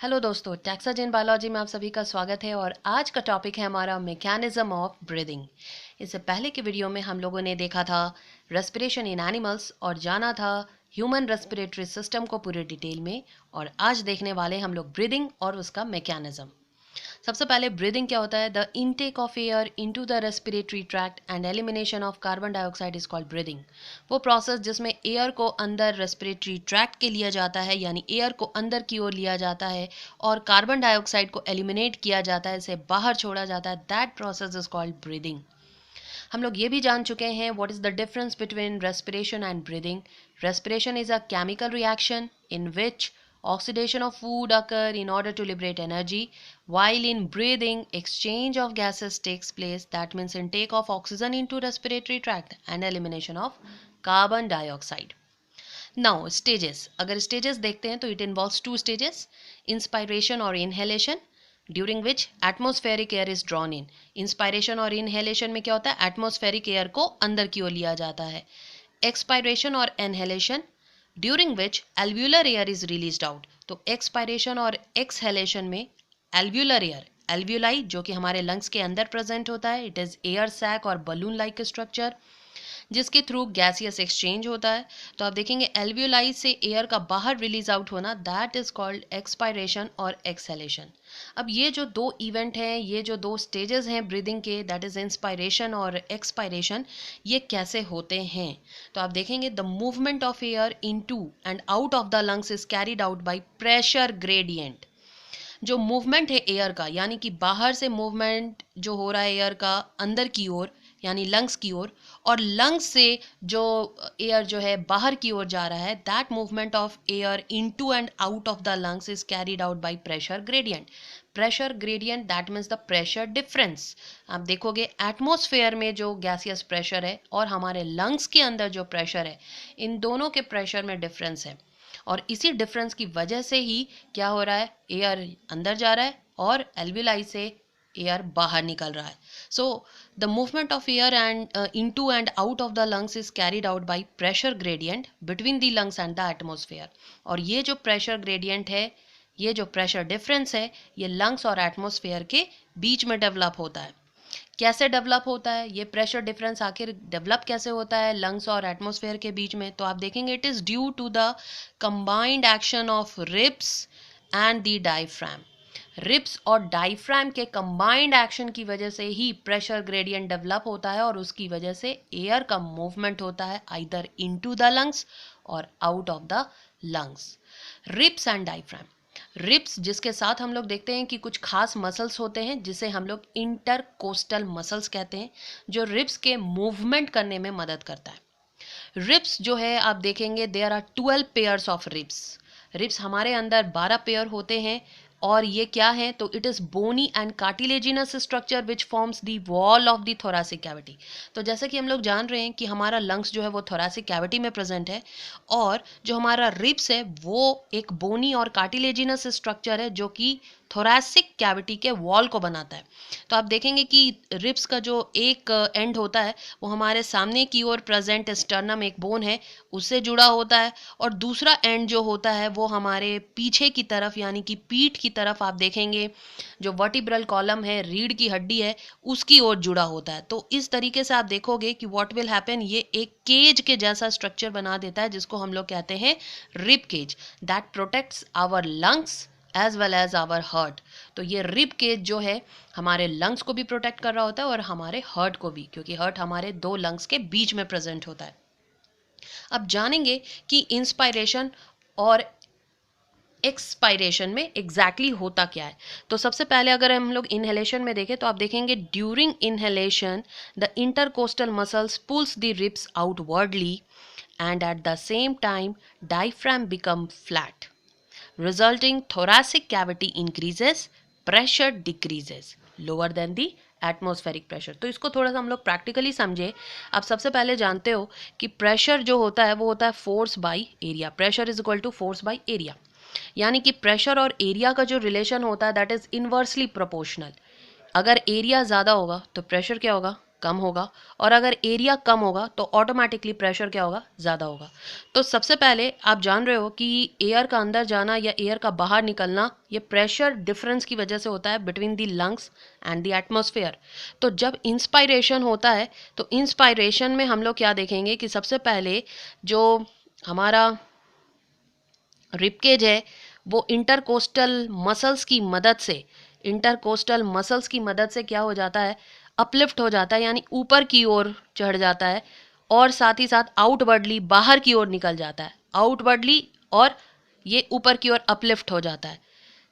Hello दोस्तों, टैक्साजेन biology में आप सभी का स्वागत है। और आज का टॉपिक है हमारा मैकेनिज्म ऑफ ब्रीदिंग। इससे पहले के वीडियो में हम लोगों ने देखा था रेस्पिरेशन इन एनिमल्स और जाना था ह्यूमन रेस्पिरेटरी सिस्टम को पूरे डिटेल में। और आज देखने वाले हम लोग ब्रीदिंग और उसका मैकेनिज्म। सबसे पहले ब्रीदिंग क्या होता है? The intake of air into the respiratory tract and elimination of carbon dioxide is called breathing. वो प्रोसेस जिसमें एयर को अंदर रेस्पिरेटरी ट्रैक्ट के लिया जाता है, यानी एयर को अंदर की ओर लिया जाता है और कार्बन डाइऑक्साइड को एलिमिनेट किया जाता है, इसे बाहर छोड़ा जाता है। That process is called breathing. हम लोग ये भी जान चुके हैं what is the difference between respiration and breathing. Respiration is a chemical reaction in which oxidation of food occur in order to liberate energy, while in breathing exchange of gases takes place. That means intake of oxygen into respiratory tract and elimination of carbon dioxide. Now stages, अगर stages देखते हैं तो it involves two stages, inspiration और inhalation, during which atmospheric air is drawn in. Inspiration और inhalation में क्या होता है? atmospheric air को अंदर की ओर लिया जाता है. Expiration और inhalation, during which alveolar air is released out. तो एक्सपायरेशन और एक्सहेलेशन में एल्व्यूलर एयर, एल्व्यूलाई जो कि हमारे लंग्स के अंदर प्रेजेंट होता है, इट इज एयर सैक और बलून लाइक स्ट्रक्चर जिसके थ्रू गैसियस एक्सचेंज होता है। तो आप देखेंगे एल्व्यूलाई से एयर का बाहर रिलीज आउट होना, दैट इज कॉल्ड एक्सपायरेशन और एक्सहेलेशन। अब ये जो दो इवेंट हैं, ये जो दो स्टेजेस हैं ब्रीदिंग के, दैट इज इंस्पायरेशन और एक्सपायरेशन, ये कैसे होते हैं? तो आप देखेंगे the movement of air into and out of the lungs is carried out by pressure gradient. जो मूवमेंट है एयर का, यानी कि बाहर से मूवमेंट जो हो रहा है एयर का अंदर की ओर यानी लंग्स की ओर, और लंग्स से जो एयर जो है बाहर की ओर जा रहा है, that movement of air into and out of the lungs is carried out by pressure gradient. Pressure gradient that means the pressure difference. आप देखोगे एटमॉस्फेयर में जो गैसियस प्रेशर है और हमारे लंग्स के अंदर जो प्रेशर है, इन दोनों के प्रेशर में डिफरेंस है। और इसी डिफरेंस की वजह से ही क्या हो रहा है, एयर अंदर जा रहा है और एल्विलाई से एयर बाहर निकल रहा है। So the movement of air and into and out of the lungs is carried out by pressure gradient between the lungs and the atmosphere. और ये जो प्रेशर ग्रेडियंट है, ये जो प्रेशर डिफरेंस है, ये लंग्स और एटमॉस्फेयर के बीच में डेवलप होता है। कैसे डेवलप होता है ये प्रेशर डिफरेंस? आखिर डेवलप कैसे होता है लंग्स और एटमॉस्फेयर के बीच में? तो आप देखेंगे it is due to the combined action of ribs and the diaphragm. Ribs और डायफ्राम के कंबाइंड एक्शन की वजह से ही प्रेशर ग्रेडियंट डेवलप होता है और उसकी वजह से एयर का मूवमेंट होता है आइदर इनटू द लंग्स और out of the lungs. Ribs and diaphragm, ribs जिसके साथ हम लोग देखते हैं कि कुछ खास मसल्स होते हैं जिसे हम लोग इंटरकोस्टल मसल्स कहते हैं, जो रिब्स के मूवमेंट करने में मदद करता है। रिब्स जो है आप देखेंगे there are 12 pairs of ribs. Ribs हमारे अंदर 12 पेयर होते हैं। और ये क्या है? तो it is bony and cartilaginous structure which forms the wall of the thoracic cavity. तो जैसे कि हम लोग जान रहे हैं कि हमारा लंग्स जो है वो थोरासिक कैविटी में प्रेजेंट है, और जो हमारा रिब्स है वो एक बोनी और कार्टिलेजिनस स्ट्रक्चर है जो कि थोरासिक कैविटी के वॉल को बनाता है। तो आप देखेंगे कि रिब्स का जो एक एंड होता है वो हमारे सामने की ओर प्रेजेंट स्टर्नम एक बोन है उससे जुड़ा होता है, और दूसरा एंड जो होता है वो हमारे पीछे की तरफ यानी कि पीठ की तरफ आप देखेंगे जो वर्टिब्रल कॉलम है, रीढ़ की हड्डी है, उसकी ओर जुड़ा होता है। तो इस तरीके से आप देखोगे कि व्हाट विल हैपन, ये एक केज के जैसा स्ट्रक्चर बना देता है जिसको हम लोग कहते हैं rib cage, that protects our lungs as well as our heart. तो ये रिब केज जो है हमारे लंग्स को भी प्रोटेक्ट कर रहा होता है और हमारे हार्ट को भी, क्योंकि हार्ट हमारे दो लंग्स के बीच में प्रेजेंट होता है। अब जानेंगे कि इंस्पायरेशन और एक्सपायरेशन में एग्जैक्टली होता क्या है। तो सबसे पहले अगर हम लोग इनहेलेशन में देखें तो आप देखेंगे during inhalation the intercostal muscles pulls the ribs outwardly and at the same time diaphragm become flat, resulting thoracic cavity increases, pressure decreases lower than the atmospheric pressure। तो इसको थोड़ा सा हम लोग प्रैक्टिकली समझे। आप सबसे पहले जानते हो कि प्रेशर जो होता है वो होता है force by area. Pressure is equal to force by area, यानी कि प्रेशर और एरिया का जो रिलेशन होता है दैट इज इनवर्सली प्रोपोर्शनल। अगर एरिया ज़्यादा होगा तो प्रेशर क्या होगा? कम होगा, और अगर एरिया कम होगा तो ऑटोमेटिकली प्रेशर क्या होगा, ज़्यादा होगा। तो सबसे पहले आप जान रहे हो कि एयर का अंदर जाना या एयर का बाहर निकलना ये प्रेशर डिफरेंस की वजह से होता है between the lungs and the atmosphere. तो जब इंस्पायरेशन होता है तो इंस्पायरेशन में हम लोग क्या देखेंगे कि सबसे पहले जो हमारा रिपकेज है वो इंटरकोस्टल मसल्स की मदद से क्या हो जाता है, अपलिफ्ट हो जाता है, यानी ऊपर की ओर चढ़ जाता है, और साथ ही साथ आउटवर्डली बाहर की ओर निकल जाता है, आउटवर्डली, और ये ऊपर की ओर अपलिफ्ट हो जाता है।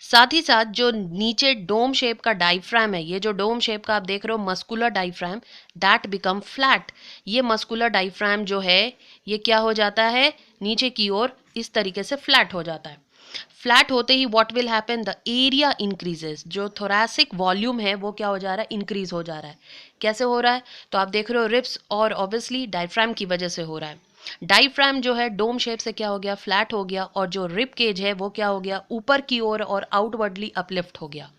साथ ही साथ जो नीचे डोम शेप का डायफ्राम है, ये जो डोम शेप का आप देख रहे हो muscular diaphragm, that become flat. ये मस्कुलर डायफ्राम जो है ये क्या हो जाता है, नीचे की ओर इस तरीके से फ्लैट हो जाता है। फ्लैट होते ही what will happen, the area increases. जो थोरैसिक वॉल्यूम है वो क्या हो जा रहा है, इंक्रीज हो जा रहा है। कैसे हो रहा है, तो आप देख रहे हो रिब्स और ऑब्वियसली डायफ्राम की वजह से हो रहा है। डायफ्राम जो है डोम शेप से क्या हो गया, फ्लैट हो गया, और जो रिब केज है वो क्या हो गया, ऊपर की ओर और आउटवर्डली अपलिफ्ट हो गया।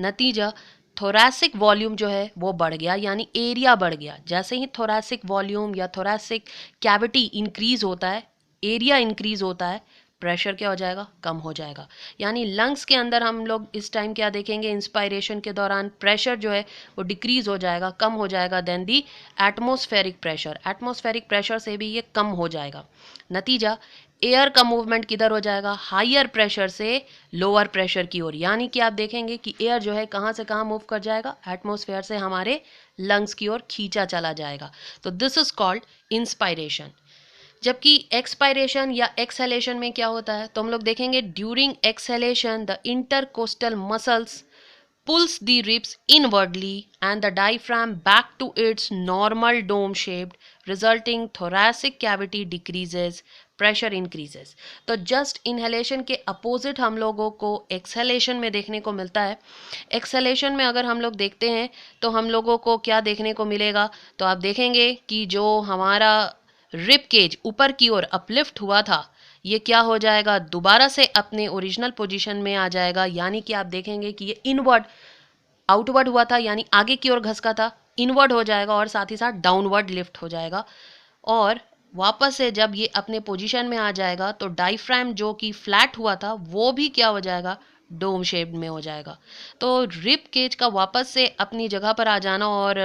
नतीजा थोरैसिक वॉल्यूम जो है वो बढ़ गया, यानी एरिया बढ़ गया। जैसे ही थोरैसिक वॉल्यूम या थोरैसिक कैविटी इंक्रीज होता है, एरिया इंक्रीज होता है, प्रेशर क्या हो जाएगा, कम हो जाएगा। यानी लंग्स के अंदर हम लोग इस टाइम क्या देखेंगे, इंस्पायरेशन के दौरान प्रेशर जो है वो डिक्रीज हो जाएगा, कम हो जाएगा देन दी एटमॉस्फेरिक प्रेशर। एटमॉस्फेरिक प्रेशर से भी ये कम हो जाएगा। नतीजा एयर का मूवमेंट किधर हो जाएगा, हायर प्रेशर से लोअर प्रेशर की ओर। यानी कि आप देखेंगे कि एयर जो है कहाँ से कहाँ मूव कर जाएगा, एटमॉस्फेयर से हमारे लंग्स की ओर खींचा चला जाएगा। तो दिस इज कॉल्ड इंस्पायरेशन। जबकि एक्सपायरेशन या एक्सहेलेशन में क्या होता है, तो हम लोग देखेंगे during exhalation the intercostal muscles pulls the ribs inwardly and the diaphragm back to its normal dome shaped, resulting thoracic cavity decreases, pressure increases। तो जस्ट इनहेलेशन के अपोजिट हम लोगों को एक्सहेलेशन में देखने को मिलता है। एक्सहेलेशन में अगर हम लोग देखते हैं तो हम लोगों को क्या देखने को मिलेगा, तो आप देखेंगे कि जो हमारा रिब केज ऊपर की ओर अपलिफ्ट हुआ था ये क्या हो जाएगा, दोबारा से अपने ओरिजिनल पोजीशन में आ जाएगा। यानी कि आप देखेंगे कि ये इनवर्ड आउटवर्ड हुआ था, यानी आगे की ओर घसका था, इनवर्ड हो जाएगा, और साथ ही साथ डाउनवर्ड लिफ्ट हो जाएगा। और वापस से जब ये अपने पोजीशन में आ जाएगा तो डायफ्राम जो कि फ्लैट हुआ था वो भी क्या हो जाएगा, डोम शेप में हो जाएगा। तो रिब केज का वापस से अपनी जगह पर आ जाना और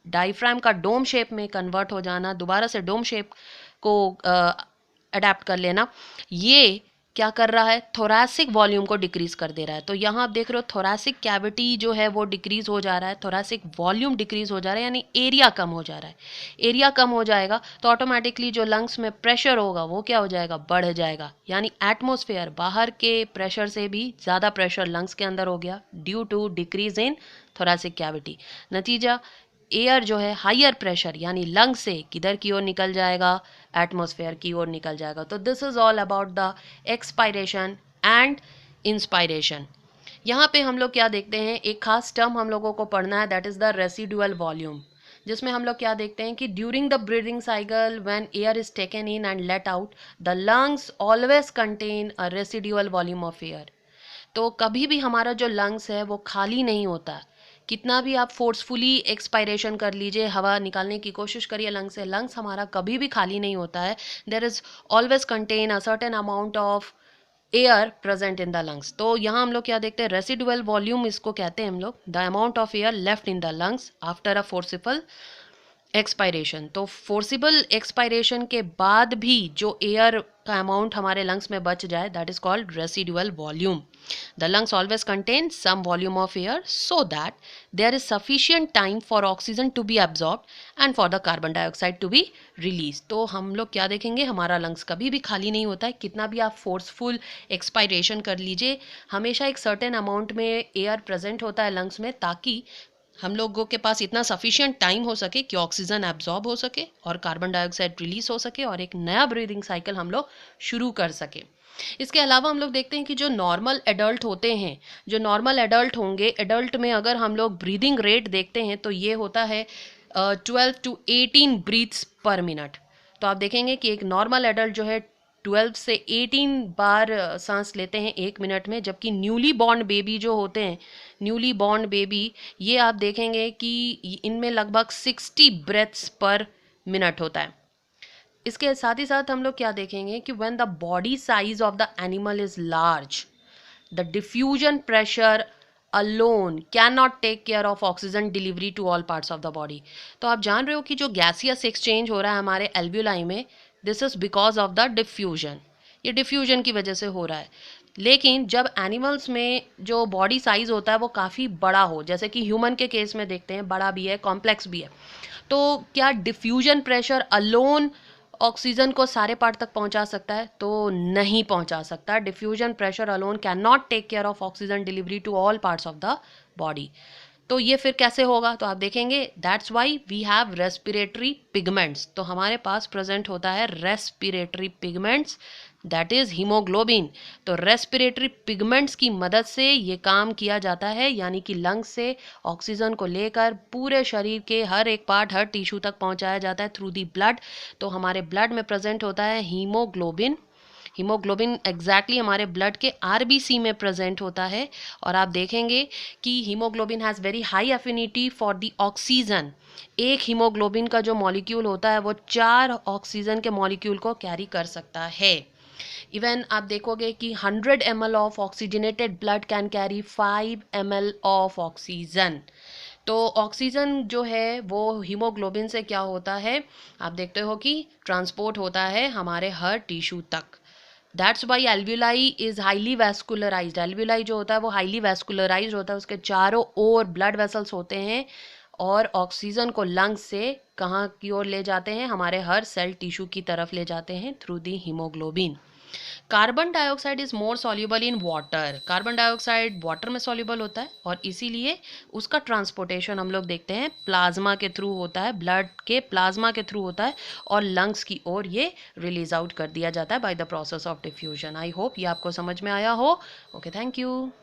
डायफ्राम का डोम शेप में कन्वर्ट हो जाना, दोबारा से डोम शेप को अडेप्ट कर लेना, ये क्या कर रहा है, थोरैसिक वॉल्यूम को डिक्रीज कर दे रहा है। तो यहाँ आप देख रहे हो थोरैसिक कैविटी जो है वो डिक्रीज हो जा रहा है, थोरैसिक वॉल्यूम डिक्रीज हो जा रहा है, यानी एरिया कम हो जा रहा है। एरिया कम हो जाएगा तो ऑटोमेटिकली जो लंग्स में प्रेशर होगा वो क्या हो जाएगा, बढ़ जाएगा। यानी एटमॉस्फेयर बाहर के प्रेशर से भी ज़्यादा प्रेशर लंग्स के अंदर हो गया due to decrease in thoracic cavity. नतीजा एयर जो है हायर प्रेशर यानी लंग से किधर की ओर निकल जाएगा, एटमॉस्फेयर की ओर निकल जाएगा। तो this is all about the expiration and inspiration. यहाँ पे हम लोग क्या देखते हैं, एक खास टर्म हम लोगों को पढ़ना है, that is the residual volume, जिसमें हम लोग क्या देखते हैं कि during the breathing cycle when air is taken in and let out the lungs always contain a residual volume of air. तो कभी भी हमारा जो लंग्स है वो खाली नहीं होता। कितना भी आप फोर्सफुली एक्सपायरेशन कर लीजिए, हवा निकालने की कोशिश करिए लंग से, लंग्स हमारा कभी भी खाली नहीं होता है। There is always contain a certain amount of air present in the lungs. तो यहाँ हम लोग क्या देखते हैं, रेसिडुअल वॉल्यूम इसको कहते हैं हम लोग, the amount of air left in the lungs after a forcible expiration. तो फोर्सिबल एक्सपायरेशन के बाद भी जो एयर का अमाउंट हमारे लंग्स में बच जाए, that is called residual volume. The lungs always contain some volume of air so that there is sufficient time for oxygen to be absorbed and for the carbon dioxide to be released। तो हम लोग क्या देखेंगे, हमारा lungs कभी भी खाली नहीं होता है। कितना भी आप फोर्सफुल एक्सपायरेशन कर लीजिए, हमेशा एक सर्टेन अमाउंट में एयर प्रेजेंट होता है लंग्स में, ताकि हम लोगों के पास इतना सफिशिएंट टाइम हो सके कि ऑक्सीजन एब्जॉर्ब हो सके और कार्बन डाइऑक्साइड रिलीज हो सके और एक नया ब्रीदिंग साइकिल हम लोग शुरू कर सके। इसके अलावा हम लोग देखते हैं कि जो नॉर्मल एडल्ट होते हैं, जो नॉर्मल एडल्ट होंगे, एडल्ट में अगर हम लोग ब्रीदिंग रेट देखते हैं तो ये होता है 12 to 18 ब्रीथ्स पर मिनट। तो आप देखेंगे कि एक नॉर्मल एडल्ट जो है 12 से 18 बार सांस लेते हैं 1 मिनट में, जबकि न्यूली बॉर्न बेबी जो होते हैं, न्यूली बॉर्न बेबी, ये आप देखेंगे कि इनमें लगभग 60 ब्रेथ्स पर मिनट होता है। इसके साथ ही साथ हम लोग क्या देखेंगे कि when the body size of the animal is large, the diffusion pressure alone cannot take care of oxygen delivery to all parts of the body। तो आप जान रहे हो कि जो गैसियस एक्सचेंज हो रहा है हमारे एल्व्यूलाई में, this is because of the diffusion, ये डिफ्यूजन की वजह से हो रहा है। लेकिन जब एनिमल्स में जो बॉडी साइज होता है वो काफ़ी बड़ा हो, जैसे कि ह्यूमन के केस में देखते हैं बड़ा भी है, कॉम्प्लेक्स भी है, तो क्या डिफ्यूजन प्रेशर अलोन ऑक्सीजन को सारे पार्ट तक पहुंचा सकता है? तो नहीं पहुंचा सकता। Diffusion pressure alone can not take care of oxygen delivery to all parts of the body. तो ये फिर कैसे होगा? तो आप देखेंगे that's why we have respiratory pigments. तो हमारे पास प्रेजेंट होता है respiratory pigments, that is haemoglobin. तो रेस्पिरेटरी पिगमेंट्स की मदद से ये काम किया जाता है, यानी कि लंग्स से ऑक्सीजन को लेकर पूरे शरीर के हर एक पार्ट, हर टिश्यू तक पहुंचाया जाता है थ्रू दी ब्लड। तो हमारे ब्लड में प्रेजेंट होता है हीमोग्लोबिन। हीमोग्लोबिन एग्जैक्टली हमारे ब्लड के आरबीसी में प्रेजेंट होता है। और आप देखेंगे कि haemoglobin has very high affinity for the oxygen. एक हीमोग्लोबिन का जो मॉलिक्यूल होता है वो 4 ऑक्सीजन के मॉलिक्यूल को कैरी कर सकता है। इवन आप देखोगे कि 100 ml of oxygenated blood can carry 5 ml of oxygen. तो ऑक्सीजन जो है वो हीमोग्लोबिन से क्या होता है, आप देखते हो कि ट्रांसपोर्ट होता है हमारे हर टिश्यू तक। That's why alveoli is highly vascularised. Alveoli जो होता है वो हाईली वैस्कुलराइज्ड होता है, उसके चारों ओर ब्लड वेसल्स होते हैं और ऑक्सीजन को लंग्स से कहाँ की ओर ले जाते हैं, हमारे हर सेल टिश्यू की तरफ ले जाते हैं through the haemoglobin. Carbon dioxide is more soluble in water. Carbon dioxide water में सॉल्युबल होता है और इसीलिए उसका ट्रांसपोर्टेशन हम लोग देखते हैं प्लाज्मा के थ्रू होता है, ब्लड के प्लाज्मा के थ्रू होता है और लंग्स की ओर ये रिलीज आउट कर दिया जाता है by the process of diffusion. I hope ये आपको समझ में आया हो। Okay, thank you.